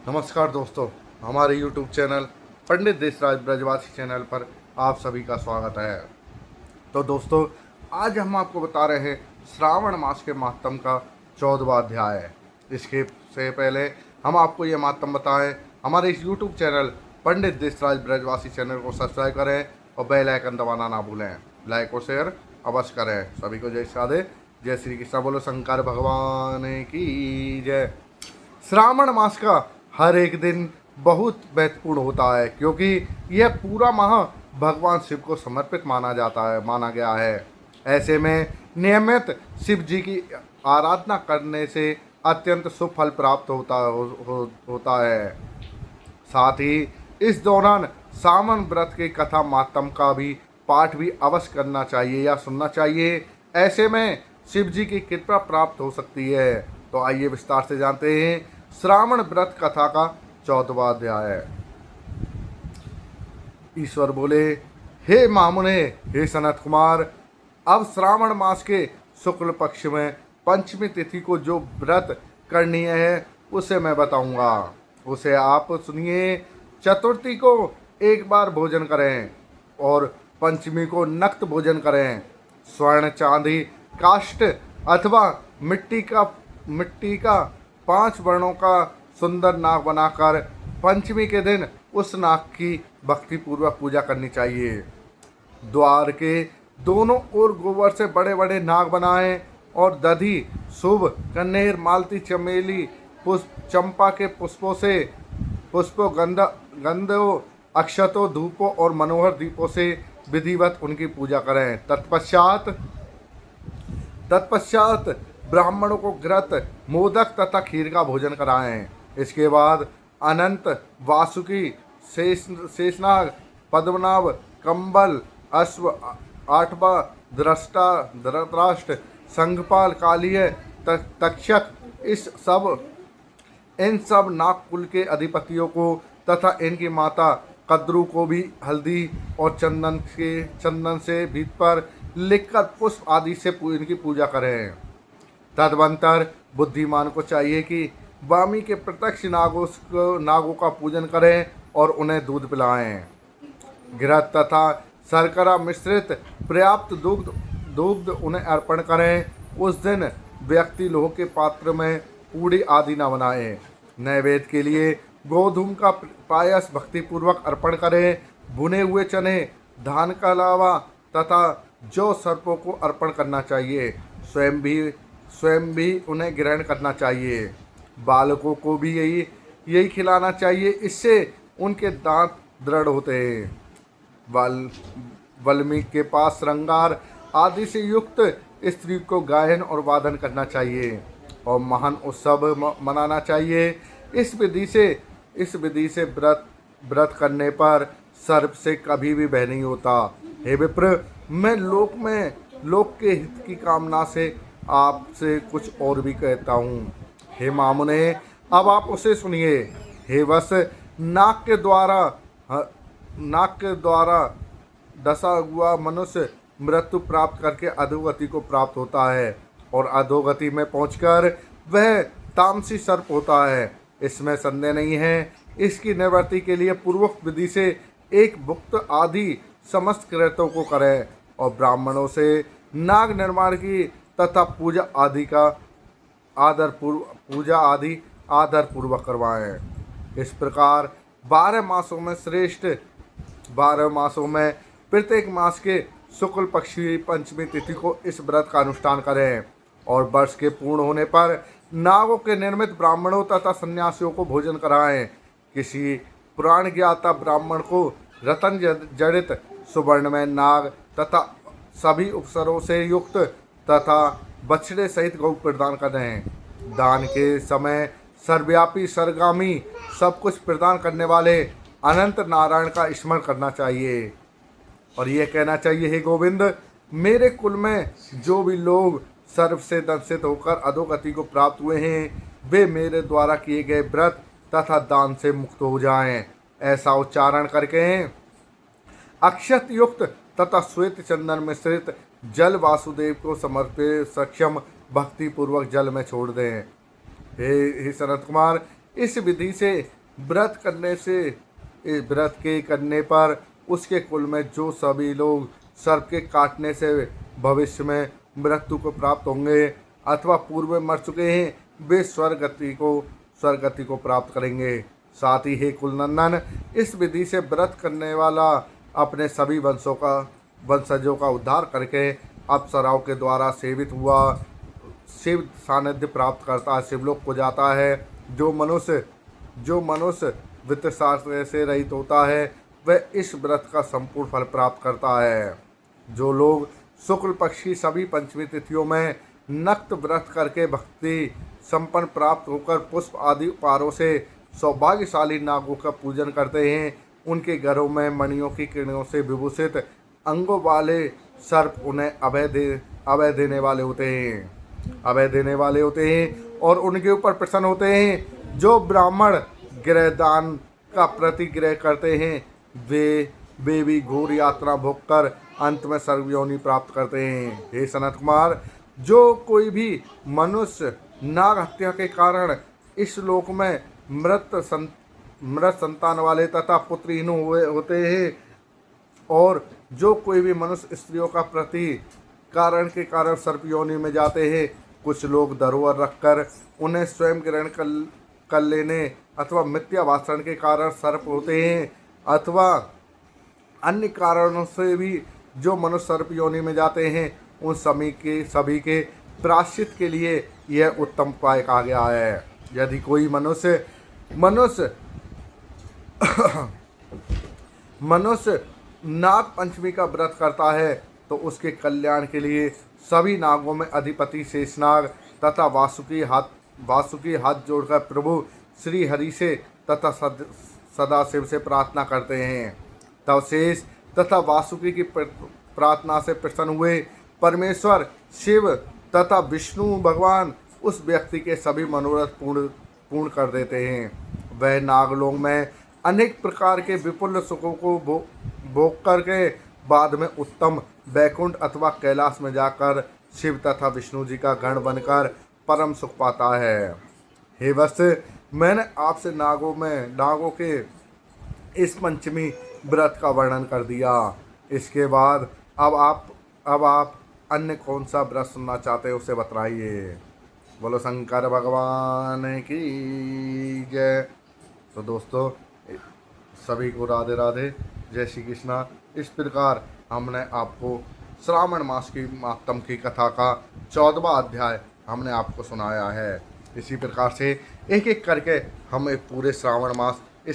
नमस्कार दोस्तों, हमारे YouTube चैनल पंडित देशराज ब्रजवासी चैनल पर आप सभी का स्वागत है। तो दोस्तों, आज हम आपको बता रहे हैं श्रावण मास के मातम का 14वां अध्याय है। इसके से पहले हम आपको ये मातम बताएं, हमारे इस YouTube चैनल पंडित देशराज ब्रजवासी चैनल को सब्सक्राइब करें और बेल आइकन दबाना ना भूलें। लाइक और शेयर अवश्य करें। सभी को जय श्री जय श्री कृष्ण। बोलो शंकर भगवान की जय। श्रावण मास का हर एक दिन बहुत महत्वपूर्ण होता है, क्योंकि यह पूरा माह भगवान शिव को समर्पित माना गया है। ऐसे में नियमित शिव जी की आराधना करने से अत्यंत शुभ फल प्राप्त होता है। साथ ही इस दौरान सावन व्रत की कथा मातम का भी पाठ भी अवश्य करना चाहिए या सुनना चाहिए। ऐसे में शिव जी की कृपा प्राप्त हो सकती है। तो आइए विस्तार से जानते हैं श्रावण व्रत कथा का 14वां अध्याय है। ईश्वर बोले, हे मामुने, हे सनत कुमार, अब श्रावण मास के शुक्ल पक्ष में पंचमी तिथि को जो व्रत करनी है उसे मैं बताऊंगा, उसे आप सुनिए। चतुर्थी को एक बार भोजन करें और पंचमी को नक्त भोजन करें। स्वर्ण, चांदी, काष्ठ अथवा मिट्टी का 5 वर्णों का सुंदर नाग बनाकर पंचमी के दिन उस नाग की भक्तिपूर्वक पूजा करनी चाहिए। द्वार के दोनों ओर गोबर से बड़े बड़े नाग बनाएं और दधि, शुभ, कन्नेर, मालती, चमेली, चंपा के पुष्पों, गंधों, अक्षतों, धूपों और मनोहर दीपों से विधिवत उनकी पूजा करें। तत्पश्चात ब्राह्मणों को घृत, मोदक तथा खीर का भोजन कराएं। इसके बाद अनंत, वासुकी, शेषनाग, पद्मनाभ, कंबल, अश्व, आठवा, धृतराष्ट्र, संघपाल, कालिय, तक्षक, इन सब नागकुल के अधिपतियों को तथा इनकी माता कद्रू को भी हल्दी और चंदन से भीत पर लिखकर पुष्प आदि से इनकी पूजा करें। तदनंतर बुद्धिमान को चाहिए कि वामी के प्रत्यक्ष नागों का पूजन करें और उन्हें दूध पिलाएं। घृत तथा शर्करा मिश्रित पर्याप्त दुग्ध उन्हें अर्पण करें। उस दिन व्यक्ति लोह के पात्र में पूड़ी आदि न बनाए। नैवेद्य के लिए गोधूम का पायस भक्तिपूर्वक अर्पण करें। भुने हुए चने, धान का लावा तथा जौ सर्पों को अर्पण करना चाहिए। स्वयं भी उन्हें ग्रहण करना चाहिए। बालकों को भी यही खिलाना चाहिए, इससे उनके दांत दृढ़ होते हैं। वाल्मीकि के पास श्रृंगार आदि से युक्त स्त्री को गायन और वादन करना चाहिए और महान उत्सव मनाना चाहिए। इस विधि से व्रत करने पर सर्प से कभी भी भय नहीं होता। हे विप्र, मैं लोक के हित की कामना से आपसे कुछ और भी कहता हूँ। हे मामुने, अब आप उसे सुनिए। हे वश, नाक के द्वारा डसा हुआ मनुष्य मृत्यु प्राप्त करके अधोगति को प्राप्त होता है और अधोगति में पहुंचकर वह तामसी सर्प होता है। इसमें संदेह नहीं है। इसकी निवृत्ति के लिए पूर्वोक्त विधि से एक भुक्त आदि समस्त कृत्यों को करें और ब्राह्मणों से नाग निर्माण की तथा पूजा आदि आदर पूर्वक करवाएं। इस प्रकार 12 मासों में प्रत्येक मास के शुक्ल पक्ष की पंचमी तिथि को इस व्रत का अनुष्ठान करें और वर्ष के पूर्ण होने पर नागों के निर्मित ब्राह्मणों तथा सन्यासियों को भोजन कराएं। किसी पुराण ज्ञाता ब्राह्मण को रतन जड़ित सुवर्णमय नाग तथा सभी उपसरों से युक्त तथा बछड़े सहित गौ प्रदान करें। दान के समय सर्वव्यापी, सर्वगामी, सब कुछ प्रदान करने वाले अनंत नारायण का स्मरण करना चाहिए और यह कहना चाहिए, हे गोविंद, मेरे कुल में जो भी लोग सर्व से दंशित होकर अधोगति को प्राप्त हुए हैं, वे मेरे द्वारा किए गए व्रत तथा दान से मुक्त हो जाएं। ऐसा उच्चारण करके अक्षत युक्त तथा श्वेत चंदन मिश्रित जल वासुदेव को समर्पित सक्षम भक्ति पूर्वक जल में छोड़ दें। हे सनत कुमार, इस विधि से व्रत के करने पर उसके कुल में जो सभी लोग सर्प के काटने से भविष्य में मृत्यु को प्राप्त होंगे अथवा पूर्व में मर चुके हैं, वे स्वर्गति को प्राप्त करेंगे। साथ ही हे कुलनंदन, इस विधि से व्रत करने वाला अपने सभी वंशजों का उद्धार करके अप्सराओं के द्वारा शिव सानिध्य प्राप्त करता है, शिवलोक को जाता है। जो मनुष्य वित्तशास्त्र से रहित होता है वह इस व्रत का संपूर्ण फल प्राप्त करता है। जो लोग शुक्ल पक्ष की सभी पंचमी तिथियों में नक्त व्रत करके भक्ति संपन्न प्राप्त होकर पुष्प आदि उपहारों से सौभाग्यशाली नागों का पूजन करते हैं, उनके घरों में मणियों की किरणों से विभूषित अंगों वाले सर्प उन्हें अभय देने वाले होते हैं और उनके ऊपर प्रसन्न होते हैं। जो ब्राह्मण गृहदान का प्रतिग्रह करते हैं वे भी घोर यात्रा भोग कर अंत में सर्वयोनि प्राप्त करते हैं। हे सनत कुमार, जो कोई भी मनुष्य नाग हत्या के कारण इस लोक में मृत संतान वाले तथा पुत्रहीन होते हैं और जो कोई भी मनुष्य स्त्रियों का प्रति कारण के कारण सर्प योनि में जाते हैं, कुछ लोग धरोहर रखकर उन्हें स्वयं ग्रहण कर लेने अथवा मिथ्या भाषण के कारण सर्प होते हैं अथवा अन्य कारणों से भी जो मनुष्य सर्प योनि में जाते हैं, उन सभी के प्रायश्चित के लिए यह उत्तम उपाय कहा गया है। यदि कोई मनुष्य नाग पंचमी का व्रत करता है तो उसके कल्याण के लिए सभी नागों में अधिपति शेषनाग तथा वासुकी हाथ जोड़कर प्रभु श्री हरि से तथा सदाशिव से प्रार्थना करते हैं। तब शेष तथा वासुकी की प्रार्थना से प्रसन्न हुए परमेश्वर शिव तथा विष्णु भगवान उस व्यक्ति के सभी मनोरथ पूर्ण कर देते हैं। वह नागलोक में अनेक प्रकार के विपुल सुखों को भोग करके बाद में उत्तम वैकुंठ अथवा कैलाश में जाकर शिव तथा विष्णु जी का गण बनकर परम सुख पाता है। हे वत्स, मैंने आपसे नागों के इस पंचमी व्रत का वर्णन कर दिया। इसके बाद अब आप अन्य कौन सा व्रत सुनना चाहते हैं उसे बताइए। बोलो शंकर भगवान की जय। तो दोस्तों, सभी को राधे राधे, जय श्री कृष्णा। इस प्रकार हमने आपको श्रावण मास की मातम की कथा का 14वां अध्याय हमने आपको सुनाया है। इसी प्रकार से एक एक करके हम एक पूरे श्रावण मास